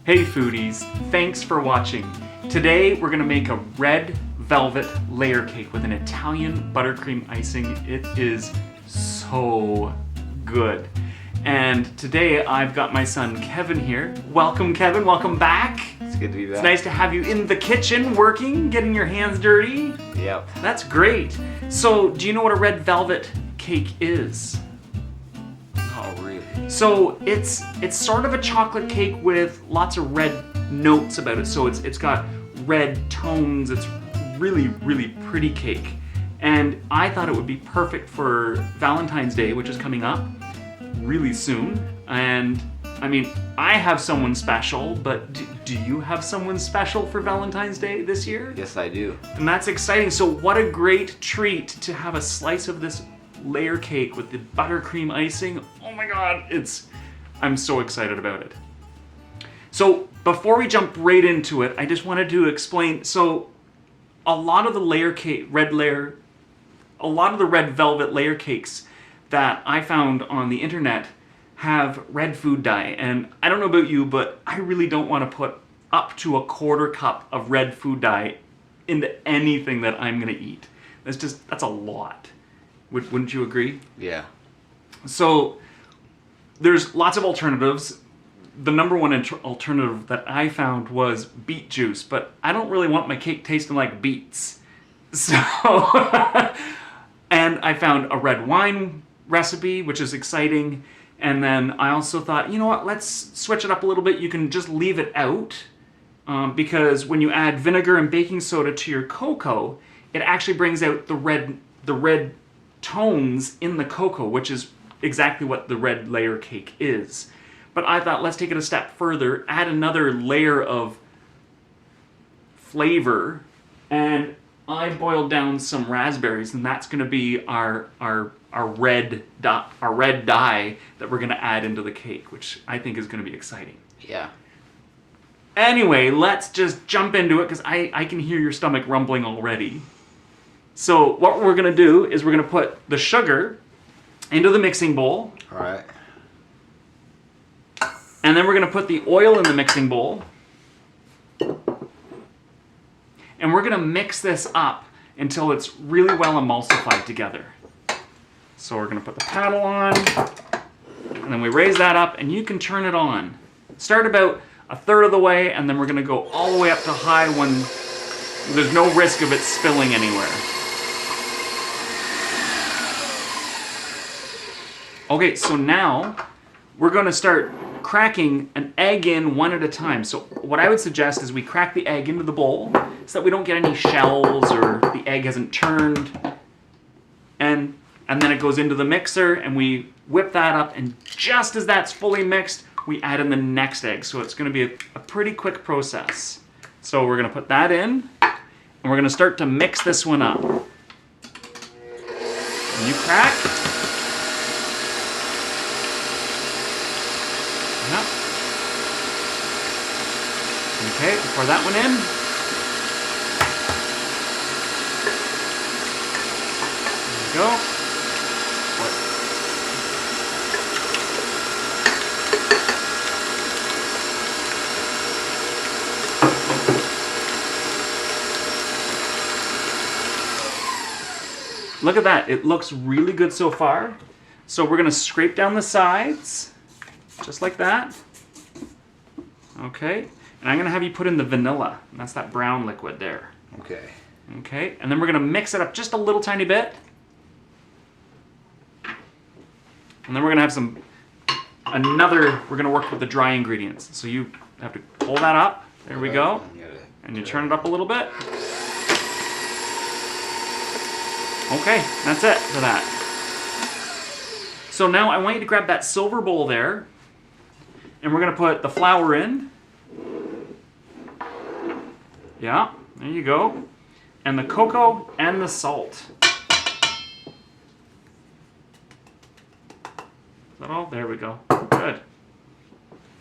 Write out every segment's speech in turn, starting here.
Hey foodies, thanks for watching. Today we're gonna make a red velvet layer cake with an Italian buttercream icing. It is so good. And today I've got my son Kevin here. Welcome Kevin, welcome back. It's good to be back. It's nice to have you in the kitchen working, getting your hands dirty. Yep. That's great. So do you know what a red velvet cake is? Oh, really? So it's sort of a chocolate cake with lots of red notes about it. So it's got red tones. It's really pretty cake. And I thought it would be perfect for Valentine's Day, which is coming up really soon. And I mean, I have someone special, but do you have someone special for Valentine's Day this year? Yes, I do. And that's exciting. So what a great treat to have a slice of this layer cake with the buttercream icing. Oh my God, I'm so excited about it. So before we jump right into it, I just wanted to explain, so a lot of the red velvet layer cakes that I found on the internet have red food dye. And I don't know about you, but I really don't want to put up to a quarter cup of red food dye into anything that I'm gonna eat. That's a lot. Wouldn't you agree? Yeah. So there's lots of alternatives. The number one alternative that I found was beet juice, but I don't really want my cake tasting like beets. So, and I found a red wine recipe, which is exciting. And then I also thought, you know what, let's switch it up a little bit. You can just leave it out because when you add vinegar and baking soda to your cocoa, it actually brings out the red tones in the cocoa, which is exactly what the red layer cake is. But I thought, let's take it a step further, add another layer of flavor, and I boiled down some raspberries, and that's going to be our red dye that we're going to add into the cake, which I think is going to be exciting. Yeah. Anyway, let's just jump into it because I can hear your stomach rumbling already. So what we're going to do is we're going to put the sugar into the mixing bowl. All right. And then we're going to put the oil in the mixing bowl. And we're going to mix this up until it's really well emulsified together. So we're going to put the paddle on, and then we raise that up, and you can turn it on. Start about a third of the way, and then we're going to go all the way up to high when there's no risk of it spilling anywhere. Okay, so now we're going to start cracking an egg in one at a time. So what I would suggest is we crack the egg into the bowl so that we don't get any shells or the egg hasn't turned. And then it goes into the mixer and we whip that up, and just as that's fully mixed, we add in the next egg. So it's going to be a pretty quick process. So we're going to put that in, and we're going to start to mix this one up. And you crack. Yep. Okay, pour that one in. There we go. Look at that, it looks really good so far. So we're gonna scrape down the sides, just like that. Okay, and I'm gonna have you put in the vanilla. And that's that brown liquid there. Okay. Okay, and then we're gonna mix it up just a little tiny bit. And then we're gonna have we're gonna work with the dry ingredients. So you have to pull that up, there we go. And you turn it up a little bit. Okay, that's it for that. So now I want you to grab that silver bowl there, and we're gonna put the flour in. Yeah, there you go. And the cocoa and the salt. Is that all? There we go. Good.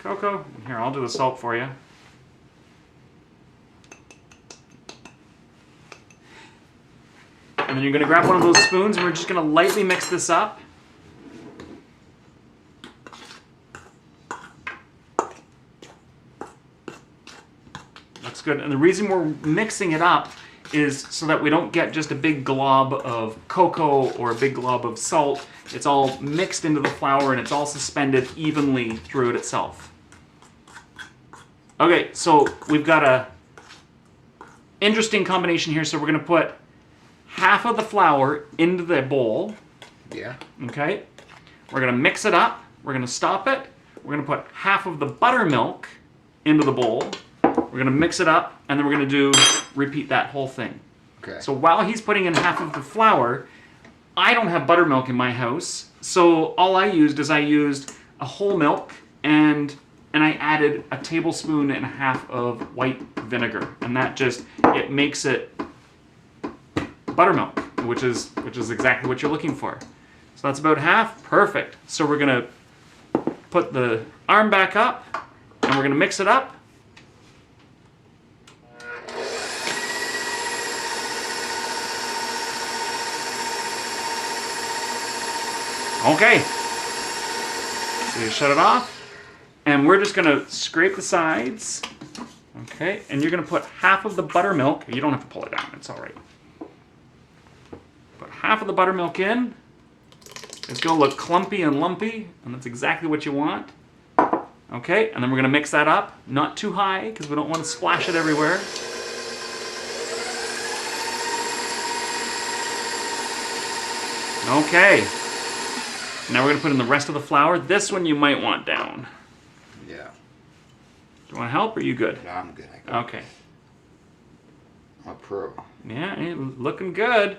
Cocoa. Here, I'll do the salt for you. And then you're going to grab one of those spoons, and we're just going to lightly mix this up. looks good. And the reason we're mixing it up is so that we don't get just a big glob of cocoa or a big glob of salt. It's all mixed into the flour and it's all suspended evenly through it itself. Okay, so we've got a interesting combination here. So we're going to put half of the flour into the bowl. Yeah. Okay. We're going to mix it up. We're going to stop it. We're going to put half of the buttermilk into the bowl. We're going to mix it up, and then we're going to repeat that whole thing. Okay. So while he's putting in half of the flour, I don't have buttermilk in my house, so all I used a whole milk, and I added a tablespoon and a half of white vinegar, and that it makes it buttermilk, which is exactly what you're looking for. So that's about half. Perfect. So we're going to put the arm back up, and we're going to mix it up. Okay, so you shut it off, and we're just going to scrape the sides, okay, and you're going to put half of the buttermilk, you don't have to pull it down, it's all right. Put half of the buttermilk in, it's going to look clumpy and lumpy, and that's exactly what you want. Okay, and then we're going to mix that up, not too high, because we don't want to splash it everywhere. Okay. Now we're going to put in the rest of the flour. This one you might want down. Yeah. Do you want to help, or are you good? No, I'm good. I got Okay. I'm a pro. Yeah, looking good.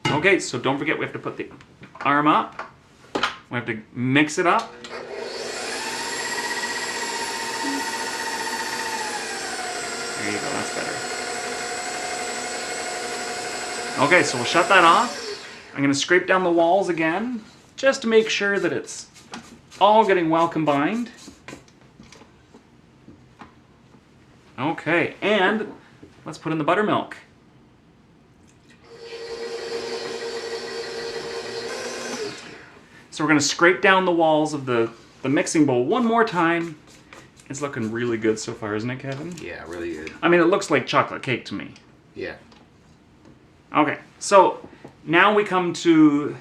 Okay, so don't forget we have to put the arm up. We have to mix it up. There you go, that's better. Okay, so we'll shut that off. I'm going to scrape down the walls again, just to make sure that it's all getting well combined. Okay, and let's put in the buttermilk. So we're going to scrape down the walls of the mixing bowl one more time. It's looking really good so far, isn't it, Kevin? Yeah, really good. I mean, it looks like chocolate cake to me. Yeah. Okay, so now we come to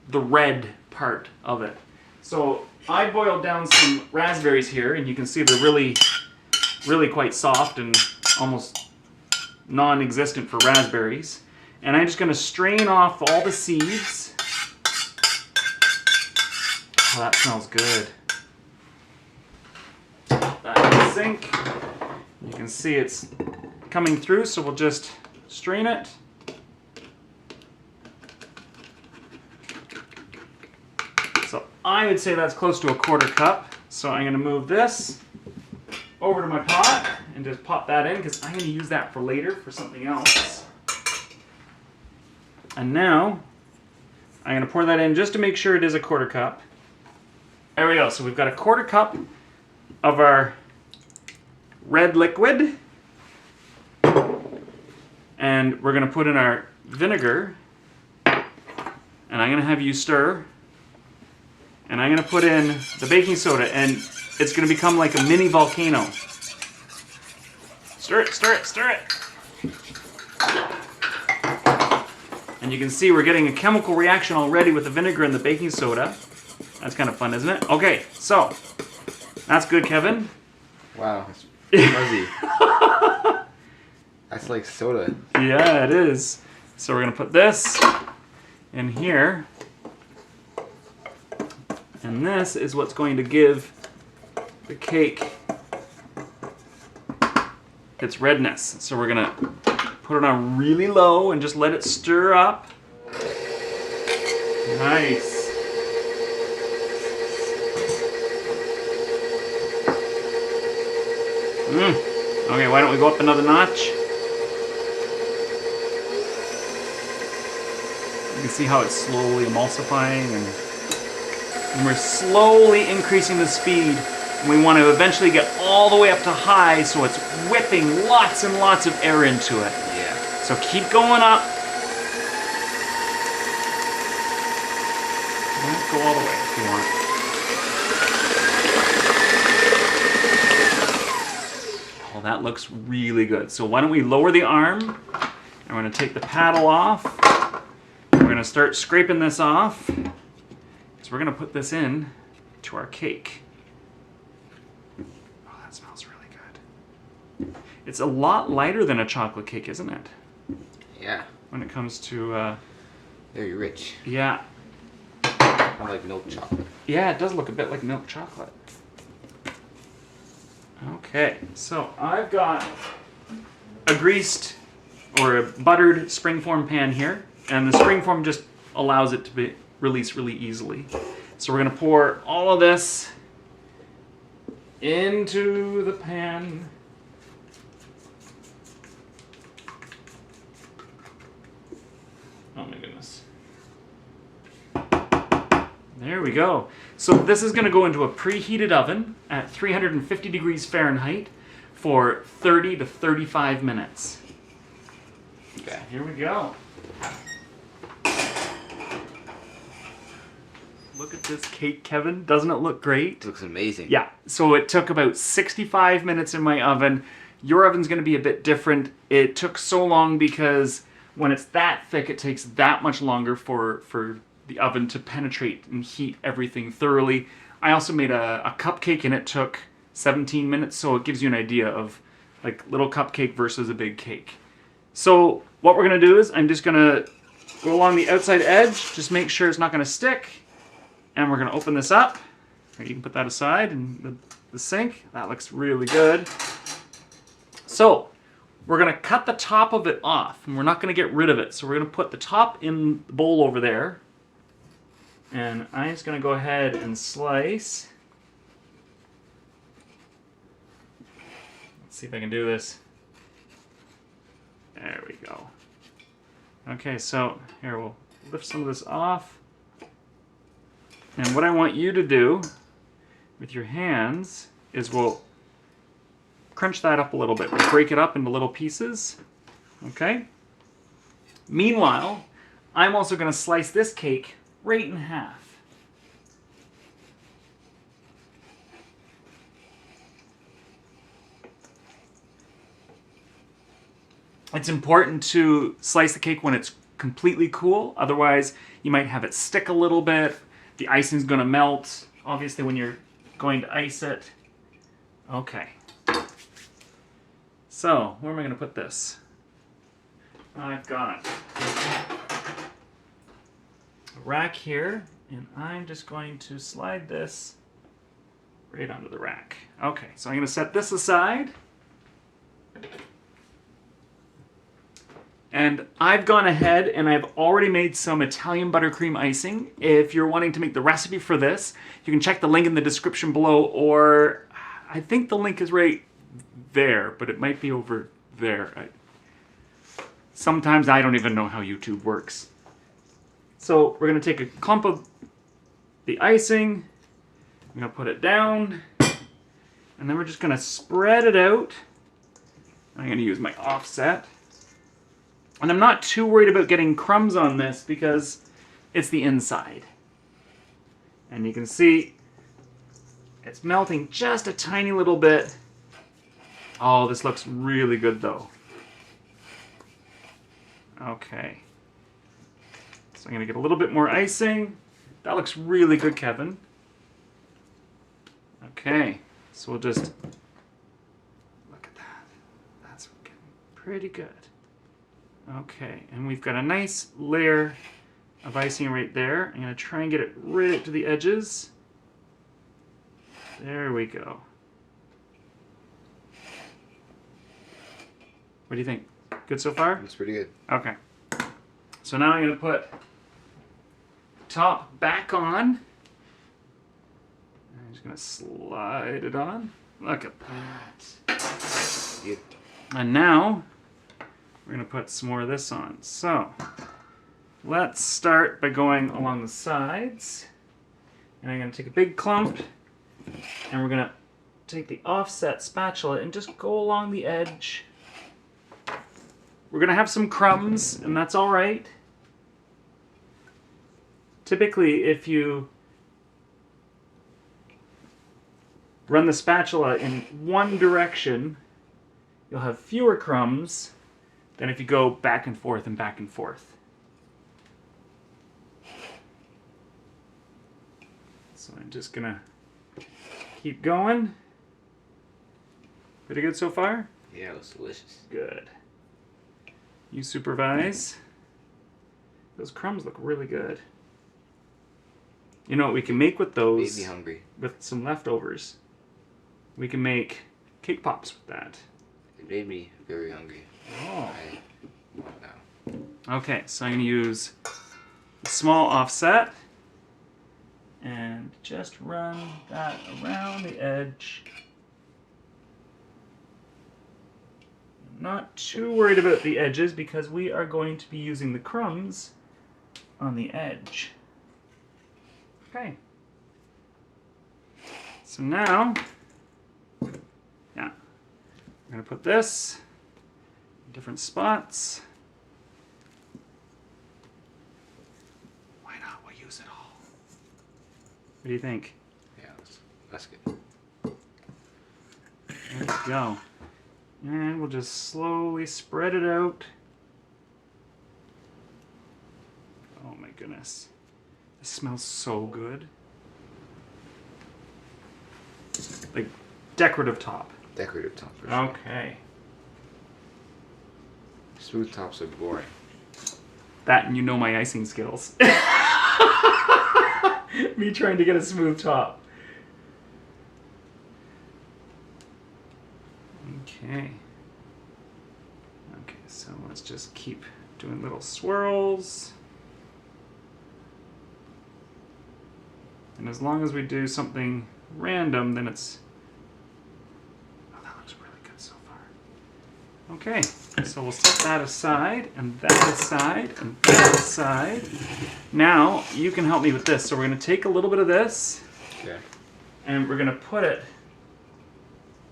the red part of it. So I boiled down some raspberries here, and you can see they're really quite soft and almost non-existent for raspberries. And I'm just going to strain off all the seeds. Oh, that smells good. Put that in the sink. You can see it's coming through, so we'll just strain it. So I would say that's close to a quarter cup. So I'm going to move this over to my pot and just pop that in, because I'm going to use that for later for something else. And now I'm going to pour that in just to make sure it is a quarter cup. There we go. So we've got a quarter cup of our red liquid. And we're going to put in our vinegar. And I'm going to have you stir. And I'm going to put in the baking soda. And it's going to become like a mini volcano. Stir it, stir it, stir it. And you can see we're getting a chemical reaction already with the vinegar and the baking soda. That's kind of fun, isn't it? Okay, so that's good, Kevin. Wow, it's fuzzy. That's like soda. Yeah, it is. So we're going to put this in here. And this is what's going to give the cake its redness. So we're going to put it on really low and just let it stir up. Nice. Okay, why don't we go up another notch? You can see how it's slowly emulsifying, and we're slowly increasing the speed. And we want to eventually get all the way up to high, so it's whipping lots and lots of air into it. Yeah. So keep going up. Go all the way if you want. that looks really good. So why don't we lower the arm, and we're going to take the paddle off. We're going to start scraping this off. So we're going to put this in to our cake. Oh, that smells really good. It's a lot lighter than a chocolate cake, isn't it? Yeah. When it comes to... Very rich. yeah. Kind of like milk chocolate. Yeah, it does look a bit like milk chocolate. Okay, so I've got a greased or a buttered springform pan here, and the springform just allows it to be released really easily. So we're going to pour all of this into the pan. Oh my goodness. There we go. So this is going to go into a preheated oven at 350 degrees Fahrenheit for 30 to 35 minutes. Okay. Here we go. Look at this cake, Kevin. Doesn't it look great? It looks amazing. Yeah. So it took about 65 minutes in my oven. Your oven's going to be a bit different. It took so long because when it's that thick, it takes that much longer for the oven to penetrate and heat everything thoroughly. I also made a cupcake and it took 17 minutes, so it gives you an idea of like little cupcake versus a big cake. So what we're going to do is I'm just going to go along the outside edge, just make sure it's not going to stick, and we're going to open this up. You can put that aside in the sink. That looks really good. So we're going to cut the top of it off, and we're not going to get rid of it. So we're going to put the top in the bowl over there. And I'm just going to go ahead and slice. Let's see if I can do this. There we go. Okay, so here we'll lift some of this off. And what I want you to do with your hands is we'll crunch that up a little bit. We'll break it up into little pieces. Okay? Meanwhile, I'm also going to slice this cake right in half. It's important to slice the cake when it's completely cool. Otherwise, you might have it stick a little bit. The icing's going to melt, obviously, when you're going to ice it. Okay. So, where am I going to put this? I've got rack here, and I'm just going to slide this right onto the rack. Okay, so I'm going to set this aside. And I've gone ahead and I've already made some Italian buttercream icing. If you're wanting to make the recipe for this, you can check the link in the description below, or I think the link is right there, but it might be over there. Sometimes I don't even know how YouTube works. So we're going to take a clump of the icing, I'm going to put it down, and then we're just going to spread it out. I'm going to use my offset. And I'm not too worried about getting crumbs on this because it's the inside. And you can see it's melting just a tiny little bit. Oh, this looks really good though. Okay. So I'm going to get a little bit more icing. That looks really good, Kevin. Okay, so we'll just look at that. That's getting pretty good. Okay, and we've got a nice layer of icing right there. I'm going to try and get it right up to the edges. There we go. What do you think? Good so far? Looks pretty good. Okay. So now I'm going to put top back on. I'm just going to slide it on. Look at that. Good. And now we're going to put some more of this on. So let's start by going along the sides. And I'm going to take a big clump and we're going to take the offset spatula and just go along the edge. We're going to have some crumbs, and that's all right. Typically, if you run the spatula in one direction, you'll have fewer crumbs than if you go back and forth and back and forth. So I'm just gonna keep going. Pretty good so far? Yeah, it was delicious. Good. You supervise. Those crumbs look really good. You know what we can make with those? Made me hungry. With some leftovers. We can make cake pops with that. It made me very hungry. Oh. I want now. Okay, so I'm going to use a small offset and just run that around the edge. I'm not too worried about the edges because we are going to be using the crumbs on the edge. Okay. So now, yeah, I'm going to put this in different spots. Why not? We'll use it all. What do you think? Yeah, that's good. There we go. And we'll just slowly spread it out. Oh my goodness. This smells so good. Like decorative top. Decorative top. For sure. Okay. Smooth tops are boring. That and you know my icing skills. Me trying to get a smooth top. Okay. Okay, so let's just keep doing little swirls. And as long as we do something random, then it's... Oh, that looks really good so far. Okay, so we'll set that aside, and that aside, and that aside. Now, you can help me with this. So we're going to take a little bit of this, Okay. and we're going to put it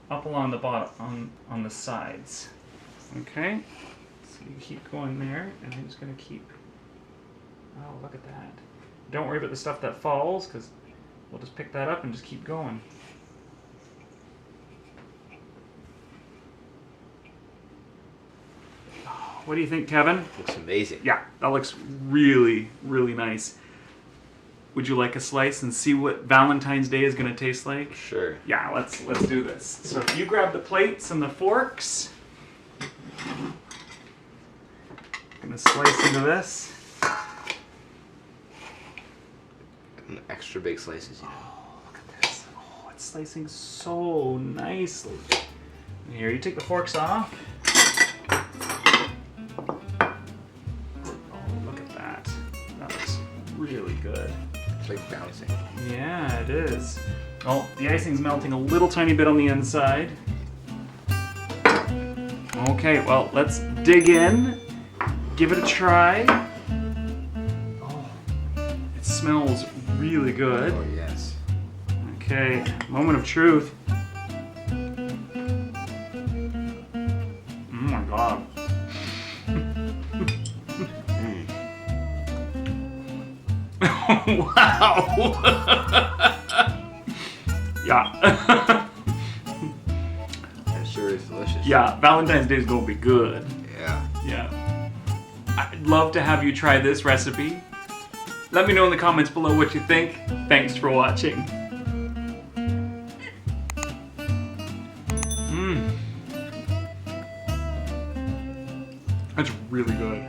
up along the bottom, on the sides. Okay? So you keep going there, and I'm just going to keep... Oh, look at that. Don't worry about the stuff that falls, because we'll just pick that up and just keep going. What do you think, Kevin? Looks amazing. Yeah, that looks really, really nice. Would you like a slice and see what Valentine's Day is going to taste like? Sure. Yeah, let's do this. So if you grab the plates and the forks, I'm going to slice into this. Extra big slices. Oh, look at this. Oh, it's slicing so nicely. And here, you take the forks off. Oh, look at that. That looks really good. It's like bouncing. Yeah, it is. Oh, the icing's melting a little tiny bit on the inside. Okay, well, let's dig in. Give it a try. Oh, it smells really good. Oh, yes. Okay, moment of truth. Oh my god. Wow. Yeah. That sure is delicious. Yeah, Valentine's Day is gonna be good. Yeah. Yeah. I'd love to have you try this recipe. Let me know in the comments below what you think. Thanks for watching. That's really good.